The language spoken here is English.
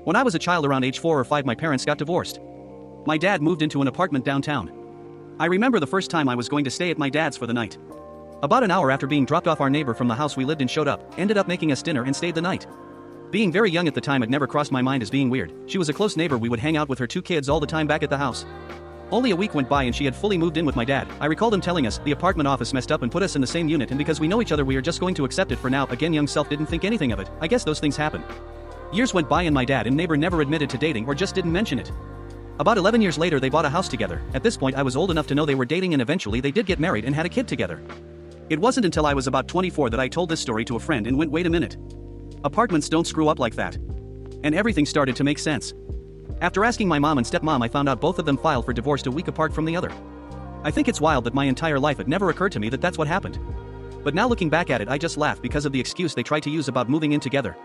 When I was a child around age 4 or 5, my parents got divorced. My dad moved into an apartment downtown. I remember the first time I was going to stay at my dad's for the night. About an hour after being dropped off, our neighbor from the house we lived in showed up, ended up making us dinner and stayed the night. Being very young at the time, it never crossed my mind as being weird. She was a close neighbor. We would hang out with her 2 kids all the time back at the house. Only a week went by and she had fully moved in with my dad. I recall them telling us the apartment office messed up and put us in the same unit, and because we know each other we are just going to accept it for now. Again, young self didn't think anything of it. I guess those things happen. Years went by and my dad and neighbor never admitted to dating or just didn't mention it. About 11 years later they bought a house together. At this point I was old enough to know they were dating, and eventually they did get married and had a kid together. It wasn't until I was about 24 that I told this story to a friend and went, wait a minute. Apartments don't screw up like that. And everything started to make sense. After asking my mom and stepmom, I found out both of them filed for divorce a week apart from the other. I think it's wild that my entire life it never occurred to me that that's what happened. But now looking back at it, I just laugh because of the excuse they tried to use about moving in together.